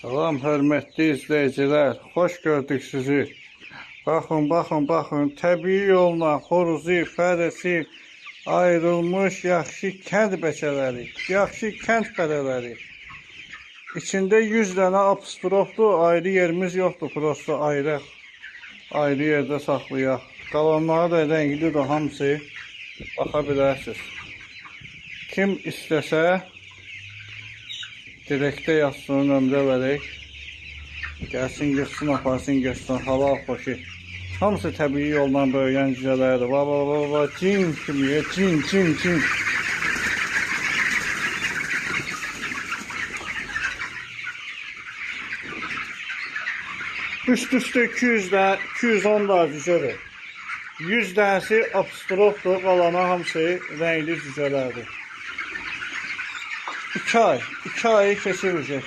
Salam hörmətli izləyicilər, xoş gördük sizi. Baxın, təbii yolla xoruzu, fərəsi ayrılmış yaxşı kənd bəçələri, yaxşı kənd fərələri. İçində 100 dənə apostrofdur, ayrı yerimiz yoxdur, prosto ayrı yerdə saxlayaq. Qalanları da rənglidir hamısı, baxa bilərsiniz. Kim istəsə, direktə yazsın, nömrə verək. Gəlsin, yıxsın, aparsın, görsün, halal xoşu. Hamısı təbii yolla böyüyən cücələrdir. Cin kimi, cin. Üst-üstə 210 da cücədir. 100 dənəsi apostrofdur, qalana hamısı rəngli cücələrdir. 2 ay keçirecek.